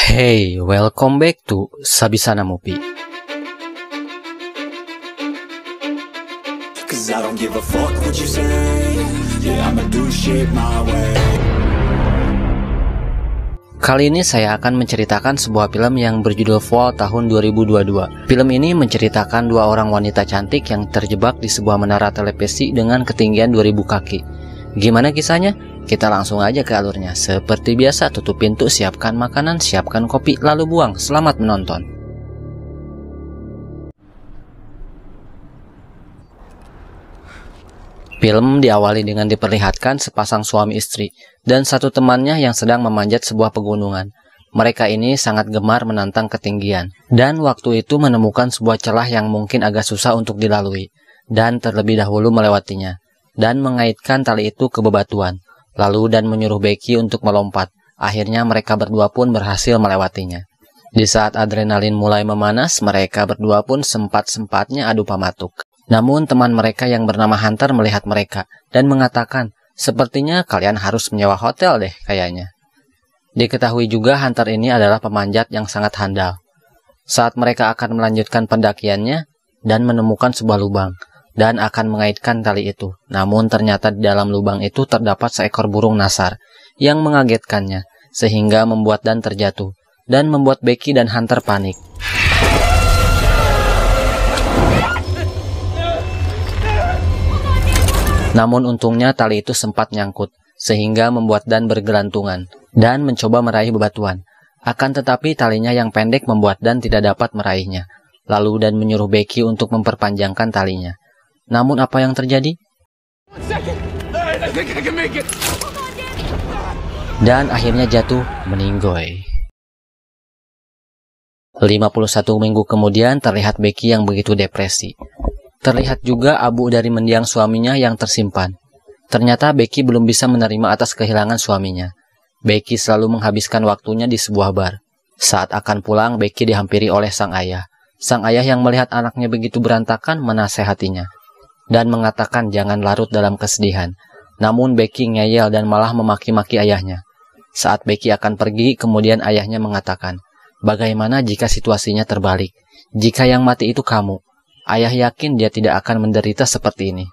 Hey, welcome back to Sabisana Movie. Cause I don't give a fuck what you say. Yeah, I'ma do shit my way. Kali ini saya akan menceritakan sebuah film yang berjudul Fall tahun 2022. Film ini menceritakan dua orang wanita cantik yang terjebak di sebuah menara televisi dengan ketinggian 2000 kaki. Gimana kisahnya? Kita langsung aja ke alurnya. Seperti biasa, tutup pintu, siapkan makanan, siapkan kopi, lalu buang. Selamat menonton. Film diawali dengan diperlihatkan sepasang suami istri dan satu temannya yang sedang memanjat sebuah pegunungan. Mereka ini sangat gemar menantang ketinggian, dan waktu itu menemukan sebuah celah yang mungkin agak susah untuk dilalui, dan terlebih dahulu melewatinya, dan mengaitkan tali itu ke bebatuan. Lalu dan menyuruh Becky untuk melompat. Akhirnya mereka berdua pun berhasil melewatinya. Di saat adrenalin mulai memanas, mereka berdua pun sempat-sempatnya adu pamatuk. Namun teman mereka yang bernama Hunter melihat mereka dan mengatakan, sepertinya kalian harus menyewa hotel deh kayaknya. Diketahui juga Hunter ini adalah pemanjat yang sangat handal. Saat mereka akan melanjutkan pendakiannya dan menemukan sebuah lubang dan akan mengaitkan tali itu. Namun ternyata di dalam lubang itu terdapat seekor burung nasar yang mengagetkannya, sehingga membuat Dan terjatuh, dan membuat Becky dan Hunter panik. Namun untungnya tali itu sempat nyangkut, sehingga membuat Dan bergelantungan, dan mencoba meraih bebatuan. Akan tetapi talinya yang pendek membuat Dan tidak dapat meraihnya. Lalu Dan menyuruh Becky untuk memperpanjangkan talinya. Namun apa yang terjadi? Dan akhirnya jatuh meninggoy. 51 minggu kemudian terlihat Becky yang begitu depresi. Terlihat juga abu dari mendiang suaminya yang tersimpan. Ternyata Becky belum bisa menerima atas kehilangan suaminya. Becky selalu menghabiskan waktunya di sebuah bar. Saat akan pulang, Becky dihampiri oleh sang ayah. Sang ayah yang melihat anaknya begitu berantakan menasehatinya dan mengatakan jangan larut dalam kesedihan. Namun Becky ngeyel dan malah memaki-maki ayahnya. Saat Becky akan pergi, kemudian ayahnya mengatakan, bagaimana jika situasinya terbalik? Jika yang mati itu kamu, ayah yakin dia tidak akan menderita seperti ini.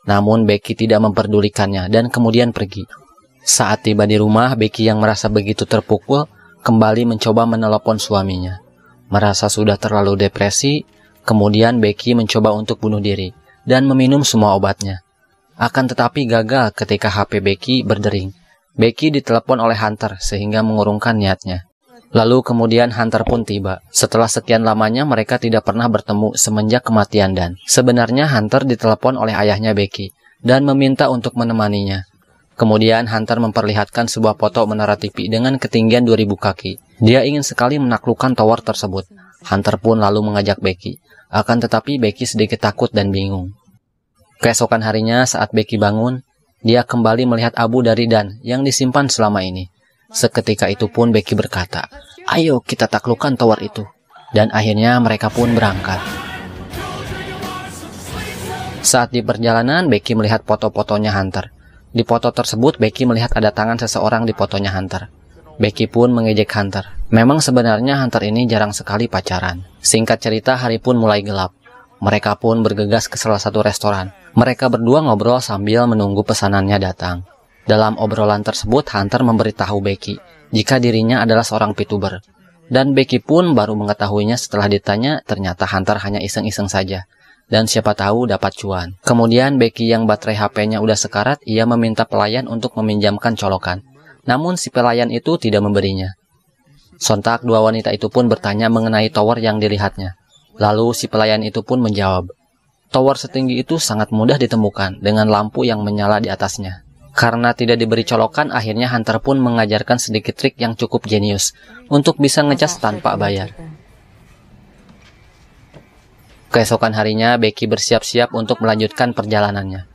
Namun Becky tidak memperdulikannya dan kemudian pergi. Saat tiba di rumah, Becky yang merasa begitu terpukul, kembali mencoba menelepon suaminya. Merasa sudah terlalu depresi, kemudian Becky mencoba untuk bunuh diri dan meminum semua obatnya. Akan tetapi gagal ketika HP Becky berdering. Becky ditelepon oleh Hunter sehingga mengurungkan niatnya. Lalu kemudian Hunter pun tiba. Setelah sekian lamanya mereka tidak pernah bertemu semenjak kematian Dan. Sebenarnya Hunter ditelepon oleh ayahnya Becky dan meminta untuk menemaninya. Kemudian Hunter memperlihatkan sebuah foto menara TV dengan ketinggian 2000 kaki. Dia ingin sekali menaklukkan tower tersebut. Hunter pun lalu mengajak Becky. Akan tetapi Becky sedikit takut dan bingung. Keesokan harinya saat Becky bangun, dia kembali melihat abu dari Dan yang disimpan selama ini. Seketika itu pun Becky berkata, ayo kita taklukkan tower itu. Dan akhirnya mereka pun berangkat. Saat di perjalanan, Becky melihat foto-fotonya Hunter. Di foto tersebut, Becky melihat ada tangan seseorang di fotonya Hunter. Becky pun mengejek Hunter. Memang sebenarnya Hunter ini jarang sekali pacaran. Singkat cerita, hari pun mulai gelap. Mereka pun bergegas ke salah satu restoran. Mereka berdua ngobrol sambil menunggu pesanannya datang. Dalam obrolan tersebut, Hunter memberitahu Becky jika dirinya adalah seorang VTuber. Dan Becky pun baru mengetahuinya setelah ditanya, ternyata Hunter hanya iseng-iseng saja. Dan siapa tahu dapat cuan. Kemudian Becky yang baterai HP-nya udah sekarat, ia meminta pelayan untuk meminjamkan colokan. Namun si pelayan itu tidak memberinya. Sontak dua wanita itu pun bertanya mengenai tower yang dilihatnya. Lalu si pelayan itu pun menjawab, tower setinggi itu sangat mudah ditemukan dengan lampu yang menyala di atasnya. Karena tidak diberi colokan, akhirnya Hunter pun mengajarkan sedikit trik yang cukup jenius untuk bisa ngecas tanpa bayar. Keesokan harinya, Becky bersiap-siap untuk melanjutkan perjalanannya.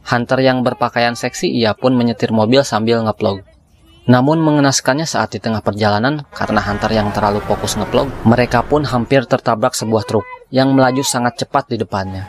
Hunter yang berpakaian seksi, ia pun menyetir mobil sambil nge-vlog. Namun mengenaskannya saat di tengah perjalanan, karena Hunter yang terlalu fokus nge-vlog, mereka pun hampir tertabrak sebuah truk yang melaju sangat cepat di depannya.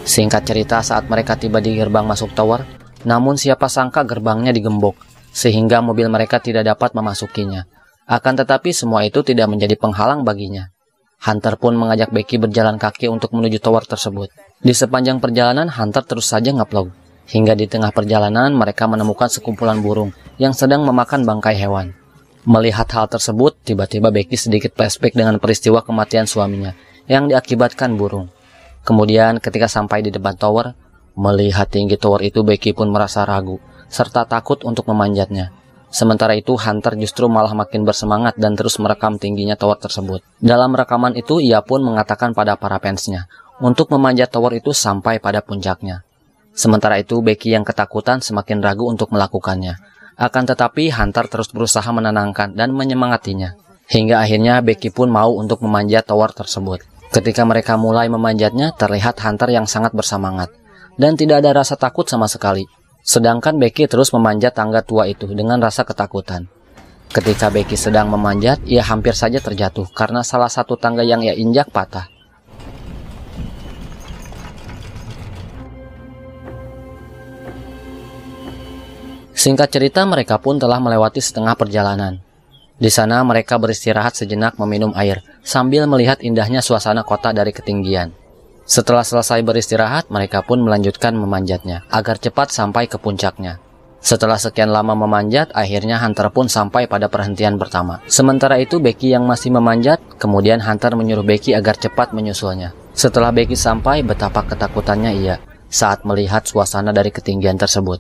Singkat cerita, saat mereka tiba di gerbang masuk tower, namun siapa sangka gerbangnya digembok sehingga mobil mereka tidak dapat memasukinya. Akan tetapi semua itu tidak menjadi penghalang baginya. Hunter pun mengajak Becky berjalan kaki untuk menuju tower tersebut. Di sepanjang perjalanan, Hunter terus saja ngeplog. Hingga di tengah perjalanan, mereka menemukan sekumpulan burung yang sedang memakan bangkai hewan. Melihat hal tersebut, tiba-tiba Becky sedikit flashback dengan peristiwa kematian suaminya yang diakibatkan burung. Kemudian ketika sampai di depan tower, melihat tinggi tower itu, Becky pun merasa ragu serta takut untuk memanjatnya. Sementara itu Hunter justru malah makin bersemangat dan terus merekam tingginya tower tersebut. Dalam rekaman itu ia pun mengatakan pada para fansnya untuk memanjat tower itu sampai pada puncaknya. Sementara itu Becky yang ketakutan semakin ragu untuk melakukannya. Akan tetapi Hunter terus berusaha menenangkan dan menyemangatinya. Hingga akhirnya Becky pun mau untuk memanjat tower tersebut. Ketika mereka mulai memanjatnya, terlihat Hunter yang sangat bersemangat dan tidak ada rasa takut sama sekali. Sedangkan Becky terus memanjat tangga tua itu dengan rasa ketakutan. Ketika Becky sedang memanjat, ia hampir saja terjatuh karena salah satu tangga yang ia injak patah. Singkat cerita, mereka pun telah melewati setengah perjalanan. Di sana mereka beristirahat sejenak meminum air sambil melihat indahnya suasana kota dari ketinggian. Setelah selesai beristirahat, mereka pun melanjutkan memanjatnya agar cepat sampai ke puncaknya. Setelah sekian lama memanjat, akhirnya Hunter pun sampai pada perhentian pertama. Sementara itu Becky yang masih memanjat, kemudian Hunter menyuruh Becky agar cepat menyusulnya. Setelah Becky sampai, betapa ketakutannya ia saat melihat suasana dari ketinggian tersebut.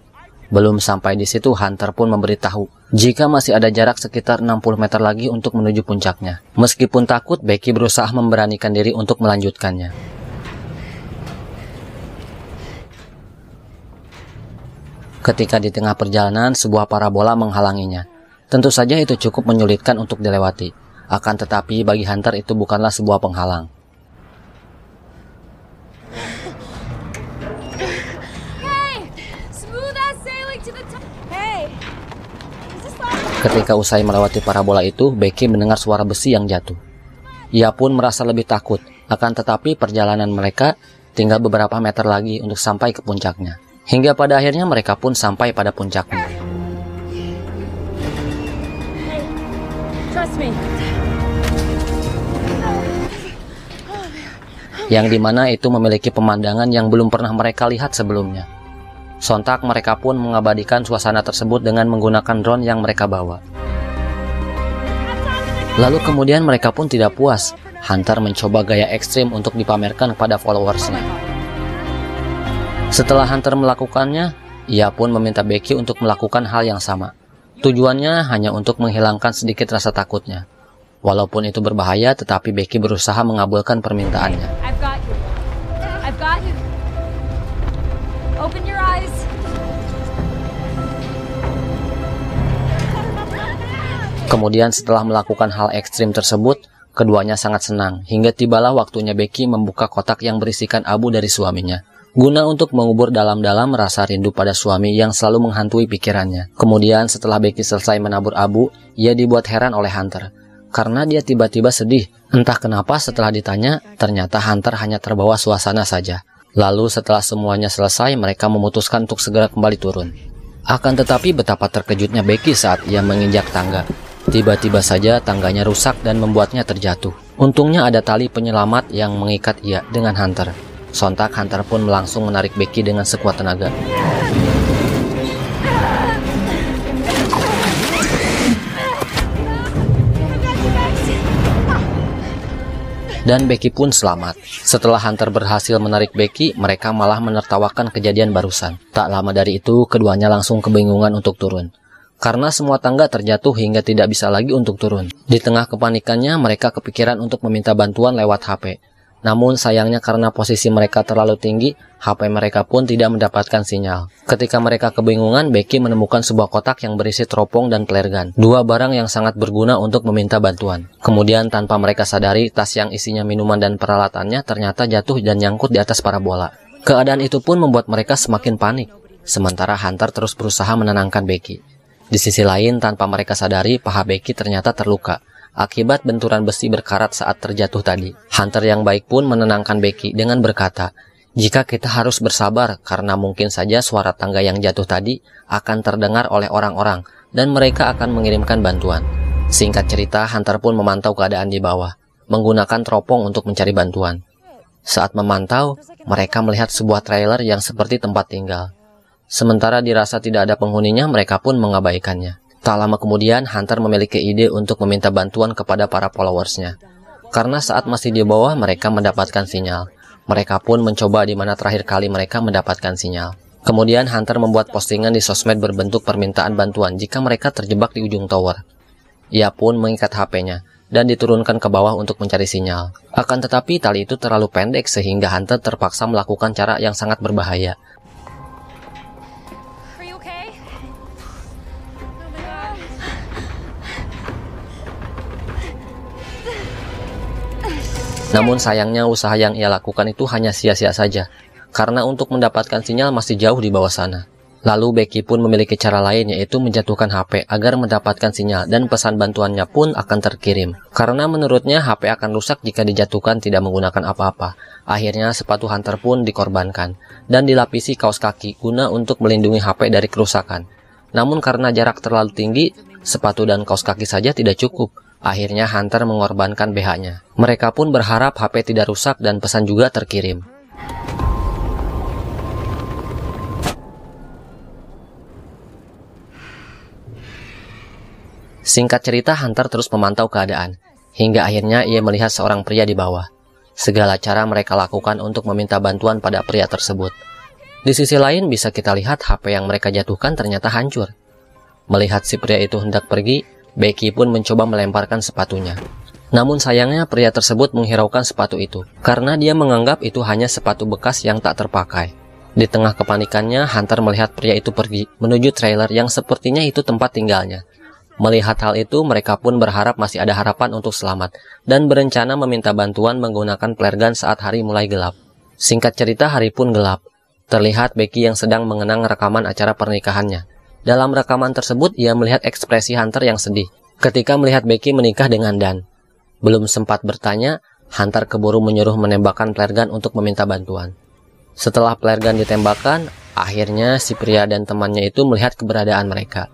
Belum sampai di situ, Hunter pun memberitahu jika masih ada jarak sekitar 60 meter lagi untuk menuju puncaknya. Meskipun takut, Becky berusaha memberanikan diri untuk melanjutkannya. Ketika di tengah perjalanan, sebuah parabola menghalanginya. Tentu saja itu cukup menyulitkan untuk dilewati. Akan tetapi bagi Hunter itu bukanlah sebuah penghalang. Ketika usai melewati parabola itu, Becky mendengar suara besi yang jatuh. Ia pun merasa lebih takut. Akan tetapi perjalanan mereka tinggal beberapa meter lagi untuk sampai ke puncaknya. Hingga pada akhirnya mereka pun sampai pada puncaknya. Yang dimana itu memiliki pemandangan yang belum pernah mereka lihat sebelumnya. Sontak mereka pun mengabadikan suasana tersebut dengan menggunakan drone yang mereka bawa. Lalu kemudian mereka pun tidak puas. Hunter mencoba gaya ekstrim untuk dipamerkan kepada followersnya. Setelah Hunter melakukannya, ia pun meminta Becky untuk melakukan hal yang sama. Tujuannya hanya untuk menghilangkan sedikit rasa takutnya. Walaupun itu berbahaya, tetapi Becky berusaha mengabulkan permintaannya. Kemudian setelah melakukan hal ekstrim tersebut, keduanya sangat senang, hingga tibalah waktunya Becky membuka kotak yang berisikan abu dari suaminya, guna untuk mengubur dalam-dalam rasa rindu pada suami yang selalu menghantui pikirannya. Kemudian setelah Becky selesai menabur abu, ia dibuat heran oleh Hunter, karena dia tiba-tiba sedih. Entah kenapa setelah ditanya, ternyata Hunter hanya terbawa suasana saja. Lalu setelah semuanya selesai, mereka memutuskan untuk segera kembali turun. Akan tetapi betapa terkejutnya Becky saat ia menginjak tangga. Tiba-tiba saja tangganya rusak dan membuatnya terjatuh. Untungnya ada tali penyelamat yang mengikat ia dengan Hunter. Sontak Hunter pun langsung menarik Becky dengan sekuat tenaga. Dan Becky pun selamat. Setelah Hunter berhasil menarik Becky, mereka malah menertawakan kejadian barusan. Tak lama dari itu, keduanya langsung kebingungan untuk turun. Karena semua tangga terjatuh hingga tidak bisa lagi untuk turun. Di tengah kepanikannya, mereka kepikiran untuk meminta bantuan lewat HP. Namun sayangnya karena posisi mereka terlalu tinggi, HP mereka pun tidak mendapatkan sinyal. Ketika mereka kebingungan, Becky menemukan sebuah kotak yang berisi teropong dan flare gun, dua barang yang sangat berguna untuk meminta bantuan. Kemudian tanpa mereka sadari, tas yang isinya minuman dan peralatannya ternyata jatuh dan nyangkut di atas parabola. Keadaan itu pun membuat mereka semakin panik. Sementara Hunter terus berusaha menenangkan Becky. Di sisi lain, tanpa mereka sadari, paha Becky ternyata terluka akibat benturan besi berkarat saat terjatuh tadi. Hunter yang baik pun menenangkan Becky dengan berkata, "Jika kita harus bersabar karena mungkin saja suara tangga yang jatuh tadi akan terdengar oleh orang-orang, dan mereka akan mengirimkan bantuan. Singkat cerita, Hunter pun memantau keadaan di bawah, menggunakan teropong untuk mencari bantuan. Saat memantau, mereka melihat sebuah trailer yang seperti tempat tinggal. Sementara dirasa tidak ada penghuninya, mereka pun mengabaikannya. Tak lama kemudian, Hunter memiliki ide untuk meminta bantuan kepada para followersnya. Karena saat masih di bawah, mereka mendapatkan sinyal. Mereka pun mencoba di mana terakhir kali mereka mendapatkan sinyal. Kemudian Hunter membuat postingan di sosmed berbentuk permintaan bantuan jika mereka terjebak di ujung tower. Ia pun mengikat HP-nya dan diturunkan ke bawah untuk mencari sinyal. Akan tetapi tali itu terlalu pendek sehingga Hunter terpaksa melakukan cara yang sangat berbahaya. Namun sayangnya usaha yang ia lakukan itu hanya sia-sia saja, karena untuk mendapatkan sinyal masih jauh di bawah sana. Lalu Becky pun memiliki cara lain, yaitu menjatuhkan HP agar mendapatkan sinyal dan pesan bantuannya pun akan terkirim. Karena menurutnya HP akan rusak jika dijatuhkan tidak menggunakan apa-apa. Akhirnya sepatu Hunter pun dikorbankan dan dilapisi kaos kaki guna untuk melindungi HP dari kerusakan. Namun karena jarak terlalu tinggi, sepatu dan kaos kaki saja tidak cukup. Akhirnya Hunter mengorbankan BH-nya. Mereka pun berharap HP tidak rusak dan pesan juga terkirim. Singkat cerita, Hunter terus memantau keadaan, hingga akhirnya ia melihat seorang pria di bawah. Segala cara mereka lakukan untuk meminta bantuan pada pria tersebut. Di sisi lain bisa kita lihat HP yang mereka jatuhkan ternyata hancur. Melihat si pria itu hendak pergi, Becky pun mencoba melemparkan sepatunya. Namun sayangnya pria tersebut menghiraukan sepatu itu, karena dia menganggap itu hanya sepatu bekas yang tak terpakai. Di tengah kepanikannya, Hunter melihat pria itu pergi menuju trailer yang sepertinya itu tempat tinggalnya. Melihat hal itu, mereka pun berharap masih ada harapan untuk selamat, dan berencana meminta bantuan menggunakan flare gun saat hari mulai gelap. Singkat cerita, hari pun gelap. Terlihat Becky yang sedang mengenang rekaman acara pernikahannya. Dalam rekaman tersebut, ia melihat ekspresi Hunter yang sedih ketika melihat Becky menikah dengan Dan. Belum sempat bertanya, Hunter keburu menyuruh menembakkan flare gun untuk meminta bantuan. Setelah flare gun ditembakkan, akhirnya si pria dan temannya itu melihat keberadaan mereka.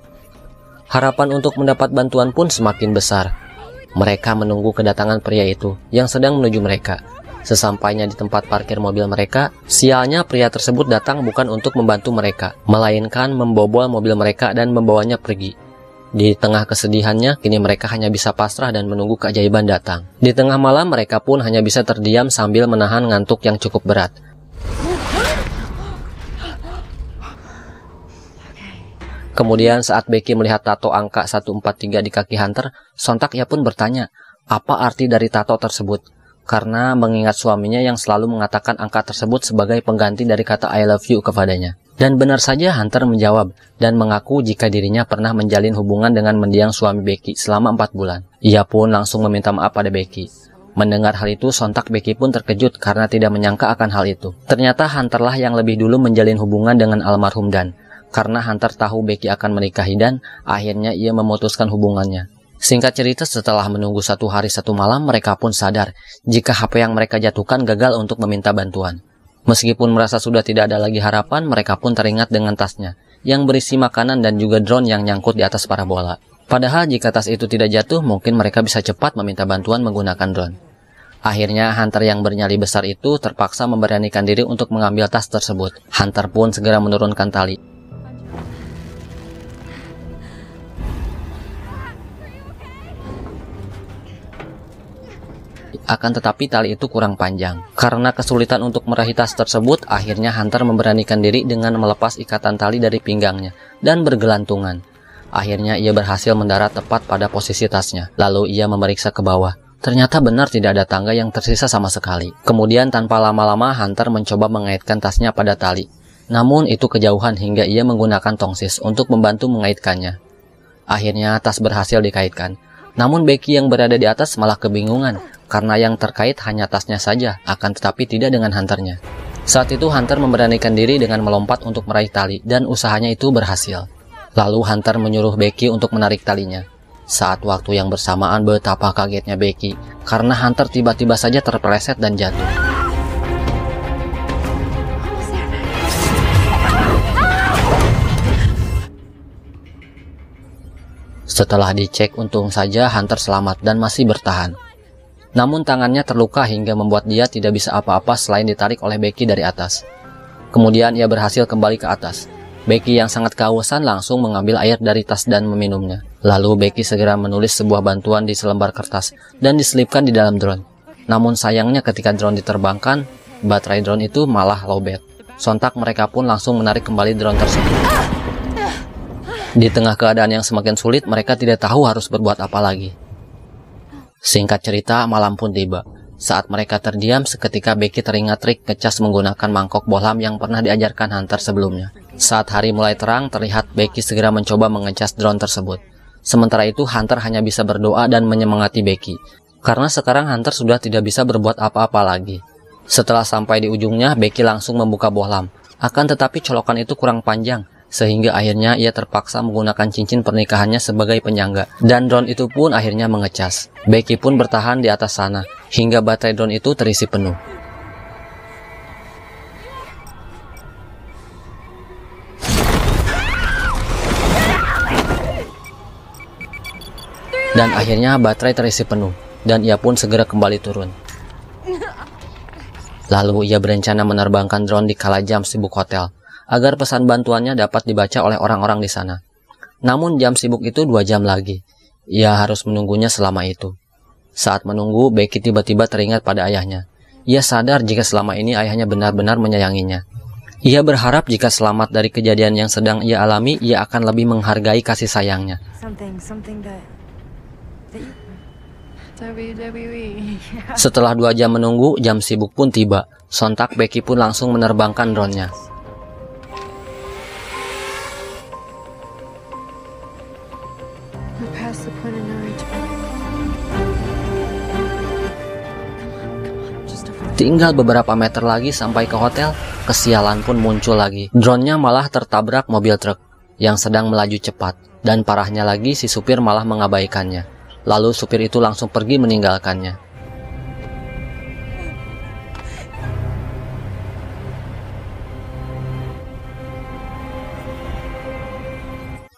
Harapan untuk mendapat bantuan pun semakin besar. Mereka menunggu kedatangan pria itu yang sedang menuju mereka. Sesampainya di tempat parkir mobil mereka, sialnya pria tersebut datang bukan untuk membantu mereka, melainkan membobol mobil mereka dan membawanya pergi. Di tengah kesedihannya, kini mereka hanya bisa pasrah dan menunggu keajaiban datang. Di tengah malam, mereka pun hanya bisa terdiam sambil menahan ngantuk yang cukup berat. Kemudian saat Becky melihat tato angka 143 di kaki Hunter, sontak ia pun bertanya, apa arti dari tato tersebut? Karena mengingat suaminya yang selalu mengatakan angka tersebut sebagai pengganti dari kata I love you kepadanya. Dan benar saja Hunter menjawab dan mengaku jika dirinya pernah menjalin hubungan dengan mendiang suami Becky selama 4 bulan. Ia pun langsung meminta maaf pada Becky. Mendengar hal itu, sontak Becky pun terkejut karena tidak menyangka akan hal itu. Ternyata Hunterlah yang lebih dulu menjalin hubungan dengan almarhum Dan. Karena Hunter tahu Becky akan menikahi Dan, akhirnya ia memutuskan hubungannya. Singkat cerita, setelah menunggu 1 hari 1 malam, mereka pun sadar jika HP yang mereka jatuhkan gagal untuk meminta bantuan. Meskipun merasa sudah tidak ada lagi harapan, mereka pun teringat dengan tasnya yang berisi makanan dan juga drone yang nyangkut di atas parabola. Padahal jika tas itu tidak jatuh, mungkin mereka bisa cepat meminta bantuan menggunakan drone. Akhirnya Hunter yang bernyali besar itu terpaksa memberanikan diri untuk mengambil tas tersebut. Hunter pun segera menurunkan tali. Akan tetapi tali itu kurang panjang. Karena kesulitan untuk meraih tas tersebut, akhirnya Hunter memberanikan diri dengan melepas ikatan tali dari pinggangnya dan bergelantungan. Akhirnya ia berhasil mendarat tepat pada posisi tasnya. Lalu ia memeriksa ke bawah. Ternyata benar tidak ada tangga yang tersisa sama sekali. Kemudian tanpa lama-lama Hunter mencoba mengaitkan tasnya pada tali. Namun itu kejauhan hingga ia menggunakan tongsis untuk membantu mengaitkannya. Akhirnya tas berhasil dikaitkan. Namun Becky yang berada di atas malah kebingungan. Karena yang terkait hanya tasnya saja, akan tetapi tidak dengan Hunternya. Saat itu Hunter memberanikan diri dengan melompat untuk meraih tali, dan usahanya itu berhasil. Lalu Hunter menyuruh Becky untuk menarik talinya. Saat waktu yang bersamaan, betapa kagetnya Becky, karena Hunter tiba-tiba saja terpeleset dan jatuh. Setelah dicek, untung saja Hunter selamat dan masih bertahan. Namun tangannya terluka hingga membuat dia tidak bisa apa-apa selain ditarik oleh Becky dari atas. Kemudian ia berhasil kembali ke atas. Becky yang sangat kehausan langsung mengambil air dari tas dan meminumnya. Lalu Becky segera menulis sebuah bantuan di selembar kertas dan diselipkan di dalam drone. Namun sayangnya ketika drone diterbangkan, baterai drone itu malah lowbat. Sontak mereka pun langsung menarik kembali drone tersebut. Di tengah keadaan yang semakin sulit, mereka tidak tahu harus berbuat apa lagi. Singkat cerita, malam pun tiba. Saat mereka terdiam, seketika Becky teringat trik ngecas menggunakan mangkok bohlam yang pernah diajarkan Hunter sebelumnya. Saat hari mulai terang, terlihat Becky segera mencoba mengecas drone tersebut. Sementara itu, Hunter hanya bisa berdoa dan menyemangati Becky, karena sekarang Hunter sudah tidak bisa berbuat apa-apa lagi. Setelah sampai di ujungnya, Becky langsung membuka bohlam. Akan tetapi colokan itu kurang panjang, sehingga akhirnya ia terpaksa menggunakan cincin pernikahannya sebagai penyangga, dan drone itu pun akhirnya mengecas. Becky pun bertahan di atas sana, hingga baterai drone itu terisi penuh. Dan akhirnya baterai terisi penuh, dan ia pun segera kembali turun. Lalu ia berencana menerbangkan drone di kala jam sibuk hotel, agar pesan bantuannya dapat dibaca oleh orang-orang di sana. Namun jam sibuk itu 2 jam lagi. Ia harus menunggunya selama itu. Saat menunggu, Becky tiba-tiba teringat pada ayahnya. Ia sadar jika selama ini ayahnya benar-benar menyayanginya. Ia berharap jika selamat dari kejadian yang sedang ia alami, ia akan lebih menghargai kasih sayangnya. Setelah 2 jam menunggu, jam sibuk pun tiba. Sontak Becky pun langsung menerbangkan drone-nya. Tinggal beberapa meter lagi sampai ke hotel, kesialan pun muncul lagi. Drone-nya malah tertabrak mobil truk yang sedang melaju cepat, dan parahnya lagi si supir malah mengabaikannya. Lalu supir itu langsung pergi meninggalkannya.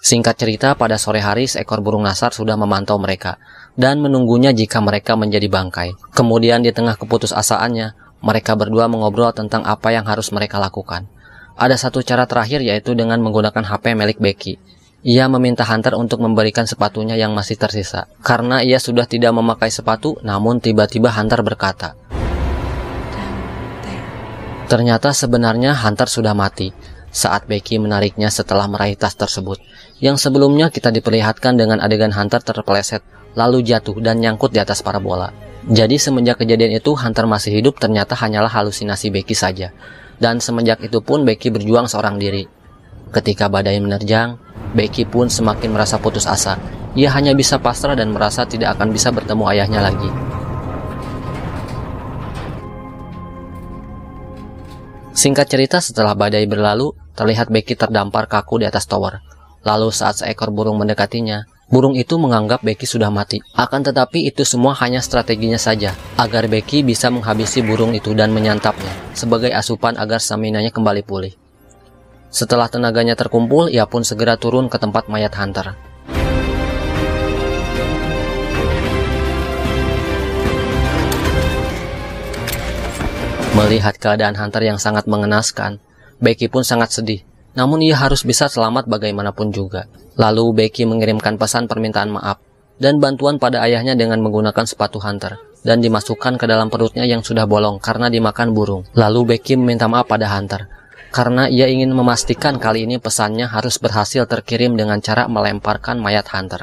Singkat cerita, pada sore hari seekor burung nasar sudah memantau mereka dan menunggunya jika mereka menjadi bangkai. Kemudian di tengah keputusasaannya, mereka berdua mengobrol tentang apa yang harus mereka lakukan. Ada satu cara terakhir, yaitu dengan menggunakan HP milik Becky. Ia meminta Hunter untuk memberikan sepatunya yang masih tersisa, karena ia sudah tidak memakai sepatu. Namun tiba-tiba Hunter berkata, ternyata sebenarnya Hunter sudah mati saat Becky menariknya setelah meraih tas tersebut, yang sebelumnya kita diperlihatkan dengan adegan Hunter terpeleset, lalu jatuh dan nyangkut di atas parabola. Jadi semenjak kejadian itu, Hunter masih hidup ternyata hanyalah halusinasi Becky saja. Dan semenjak itu pun Becky berjuang seorang diri. Ketika badai menerjang, Becky pun semakin merasa putus asa. Ia hanya bisa pasrah dan merasa tidak akan bisa bertemu ayahnya lagi. Singkat cerita, setelah badai berlalu, terlihat Becky terdampar kaku di atas tower. Lalu saat seekor burung mendekatinya, burung itu menganggap Becky sudah mati. Akan tetapi itu semua hanya strateginya saja, agar Becky bisa menghabisi burung itu dan menyantapnya, sebagai asupan agar stamina-nya kembali pulih. Setelah tenaganya terkumpul, ia pun segera turun ke tempat mayat Hunter. Melihat keadaan Hunter yang sangat mengenaskan, Becky pun sangat sedih. Namun ia harus bisa selamat bagaimanapun juga. Lalu Becky mengirimkan pesan permintaan maaf dan bantuan pada ayahnya dengan menggunakan sepatu Hunter, dan dimasukkan ke dalam perutnya yang sudah bolong karena dimakan burung. Lalu Becky meminta maaf pada Hunter, karena ia ingin memastikan kali ini pesannya harus berhasil terkirim dengan cara melemparkan mayat Hunter.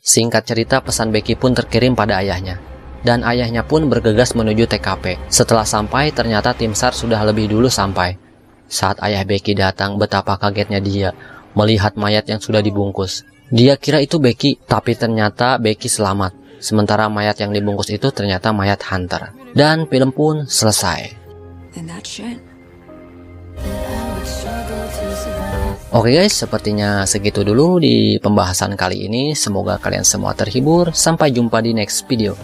Singkat cerita, pesan Becky pun terkirim pada ayahnya, dan ayahnya pun bergegas menuju TKP. Setelah sampai, ternyata tim SAR sudah lebih dulu sampai. Saat ayah Becky datang, betapa kagetnya dia melihat mayat yang sudah dibungkus. Dia kira itu Becky, tapi ternyata Becky selamat. Sementara mayat yang dibungkus itu ternyata mayat Hunter. Dan film pun selesai. Oke guys, sepertinya segitu dulu di pembahasan kali ini. Semoga kalian semua terhibur. Sampai jumpa di next video.